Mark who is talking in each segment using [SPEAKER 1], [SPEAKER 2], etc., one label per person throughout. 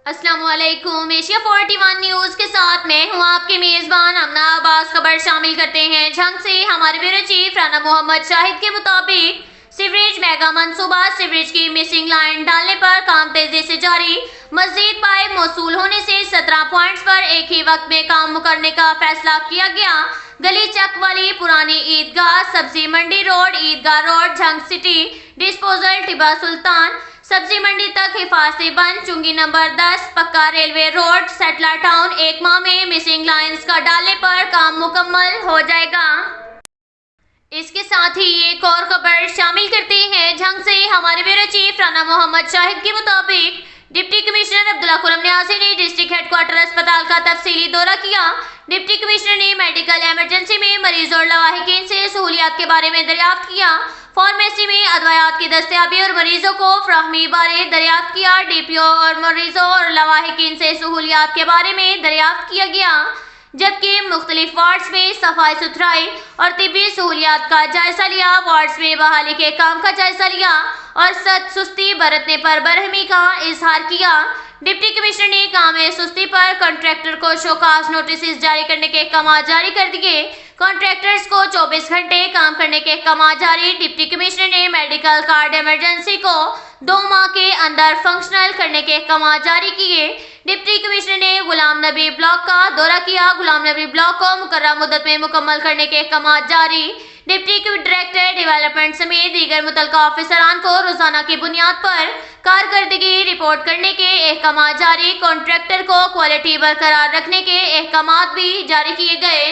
[SPEAKER 1] السلام علیکم۔ Asia 41 news کے ساتھ میں ہوں آپ کی میزبان امنا عباس۔ خبر شامل کرتے ہیں جھنگ سے۔ ہمارے بیورو چیف رانا محمد شاہد کے مطابق سیوریج میگا منصوبہ سیوریج کی مسنگ لائن ڈالنے پر کام تیزی سے جاری۔ مزید پائپ موصول ہونے سے 17 پوائنٹس پر ایک ہی وقت میں کام کرنے کا فیصلہ کیا گیا۔ گلی چک والی پرانی عیدگاہ، سبزی منڈی روڈ، عیدگاہ روڈ، جھنگ سٹی ڈسپوزل، ٹیبا سلطان سبزی منڈی تک حفاظتی بند، چنگی نمبر 10 پکا ریلوے روڈ، سیٹلر ٹاؤن۔ ایک ماہ میں مسنگ لائنز کا ڈالنے پر کام مکمل ہو جائے گا۔ اس کے ساتھ ہی ایک اور خبر شامل کرتے ہیں جھنگ سے۔ ہمارے بیورو چیف رانا محمد شاہد کے مطابق ڈپٹی کمشنر عبداللہ خرم نیازی نے ڈسٹرکٹ ہیڈ کوارٹر اسپتال کا تفصیلی دورہ کیا۔ ڈپٹی کمشنر نے میڈیکل ایمرجنسی میں مریضوں اور لواحقین سے سہولیات کے بارے میں دریافت کیا۔ فارمیسی میں ادویات کی دستیابی اور مریضوں کو فراہمی بارے دریافت کیا۔ ڈی پی او اور مریضوں اور لواحقین سے سہولیات کے بارے میں دریافت کیا گیا، جبکہ مختلف وارڈز میں صفائی ستھرائی اور طبی سہولیات کا جائزہ لیا۔ وارڈز میں بحالی کے کام کا جائزہ لیا اور سستی برتنے پر برہمی کا اظہار کیا۔ ڈپٹی کمشنر نے کام میں سستی پر کنٹریکٹر کو شوکاز نوٹسز جاری کرنے کے احکامات جاری کر دیے۔ کنٹریکٹرز کو 24 گھنٹے کام کرنے کے احکامات جاری۔ ڈپٹی کمشنر نے میڈیکل کارڈ ایمرجنسی کو 2 ماہ کے اندر فنکشنل کرنے کے احکامات جاری کیے۔ ڈپٹی کمشنر نے غلام نبی بلاک کا دورہ کیا۔ غلام نبی بلاک کو مقررہ مدت میں مکمل کرنے کے احکامات جاری۔ ڈپٹی ڈائریکٹر ڈیولپمنٹ سمیت دیگر متعلقہ آفیسران کو روزانہ کی بنیاد پر کارکردگی رپورٹ کرنے کے احکامات جاری۔ کنٹریکٹر کو کوالٹی برقرار رکھنے کے احکامات بھی جاری کیے گئے۔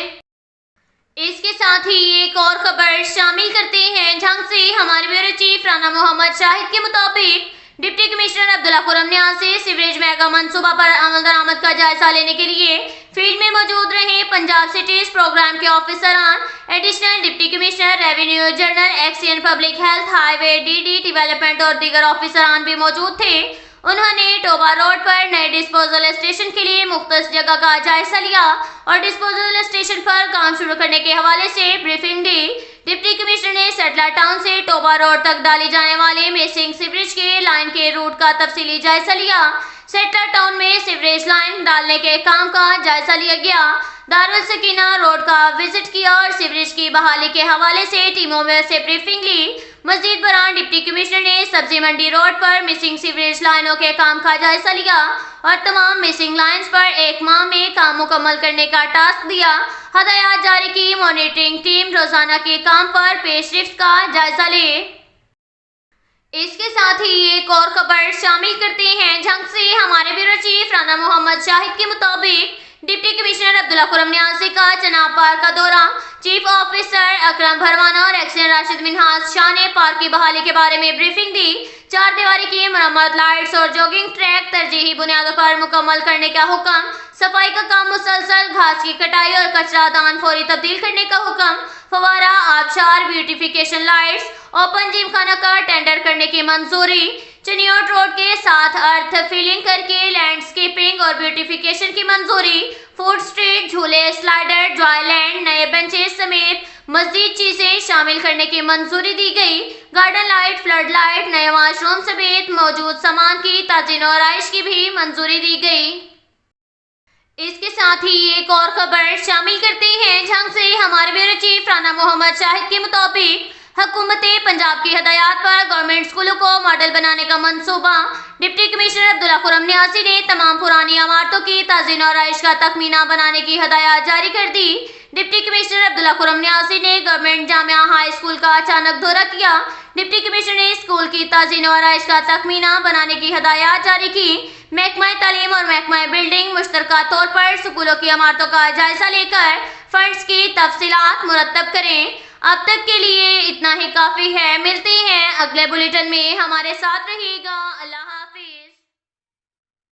[SPEAKER 1] اس کے ساتھ ہی ایک اور خبر شامل کرتے ہیں جھنگ سے۔ ہمارے بیورو چیف رانا محمد شاہد کے مطابق ڈپٹی کمشنر عبداللہ خرم نیاز سے سیوریج میگا منصوبہ پر عمل درآمد کا جائزہ لینے کے لیے فیلڈ میں موجود رہے۔ پنجاب سٹیز پروگرام کے آفیسران، additional deputy commissioner revenue, general XEN, public health, highway, D development اور دیگر آفیسران بھی موجود تھے۔ انہوں نے ٹوبا روڈ پر نئے ڈسپوزل اسٹیشن کے لیے مختص جگہ کا جائزہ لیا اور ڈسپوزل اسٹیشن پر کام شروع کرنے کے حوالے سے بریفنگ دی۔ ڈپٹی کمشنر نے سیٹلر ٹاؤن سے ٹوبا روڈ تک ڈالی جانے والے مسنگ سیوریج کے لائن کے روٹ کا تفصیلی جائزہ لیا۔ سیٹلر ٹاؤن میں سیوریج لائن ڈالنے کے کام کا جائزہ لیا گیا۔ دارالسکینہ روڈ کا وزٹ کیا اور سیوریج کی بحالی کے حوالے سے ٹیموں میں سے بریفنگ لی۔ مزید برآں ڈپٹی کمشنر نے سبزی منڈی روڈ پر مسنگ سیوریج لائنوں کے کام کا جائزہ لیا اور تمام مسنگ لائنز پر ایک ماہ میں کام مکمل کرنے کا ٹاسک دیا۔ ہدایات جاری کی۔ مانیٹرنگ ٹیم روزانہ کے کام پر پیش رفت کا جائزہ لے۔ اس کے ساتھ ہی ایک اور خبر شامل کرتے ہیں جھنگ سے۔ ہمارے بیورو چیف رانا محمد شاہد کے مطابق ڈپٹی کمشنر عبداللہ خرم نیازی کا چناب پارک کا دورہ۔ چیف آفیسر اکرم بھروانا اور ایکسین راشد منہاس شاہ نے پارک کی بحالی کے بارے میں بریفنگ دی۔ چار دیواری کی مرمت، لائٹس اور جوگنگ ٹریک ترجیحی بنیادوں پر مکمل کرنے کا حکم۔ صفائی کا کام مسلسل، گھاس کی کٹائی اور کچرا دان فوری تبدیل کرنے کا حکم۔ فوارہ، آبشار، بیوٹیفیکیشن لائٹس، اوپن جم خانہ کا ٹینڈر کرنے کی منظوری۔ چنیوٹ روڈ کے ساتھ ارتھ فلنگ کر کے لینڈسکیپنگ اور بیوٹیفیکیشن کی منظوری۔ فوڈ اسٹریٹ، جھولے، سلائڈر، ڈرائی لینڈ، نئے بینچز سمیت مزید چیزیں شامل کرنے کی منظوری دی گئی۔ گارڈن لائٹ، فلڈ لائٹ، نئے واش روم سمیت موجود سامان کی تعزیر و آرائش کی بھی منظوری دی گئی۔ اس کے ساتھ ہی ایک اور خبر شامل کرتے ہیں جھنگ سے۔ ہمارے بیورو چیف رانا محمد شاہد کے مطابق حکومت پنجاب کی ہدایات پر گورنمنٹ اسکولوں کو ماڈل بنانے کا منصوبہ۔ ڈپٹی کمشنر عبداللہ خرم نیازی نے تمام پرانی عمارتوں کی تعزیر و آرائش کا تخمینہ بنانے کی ہدایات جاری کر دی۔ ڈپٹی کمشنر عبداللہ خرم نیازی نے گورنمنٹ جامعہ ہائی اسکول کا اچانک دورہ کیا۔ ڈپٹی کمشنر نے اسکول کی تعزیر و آرائش کا تخمینہ بنانے کی ہدایات جاری کی۔ محکمہ تعلیم اور محکمہ بلڈنگ مشترکہ طور پر اسکولوں کی عمارتوں کا جائزہ لے کر فنڈز کی تفصیلات مرتب کریں۔ اب تک کے لیے اتنا ہی کافی ہے۔ ملتے ہیں اگلے بلیٹن میں، ہمارے ساتھ رہیے گا۔ اللہ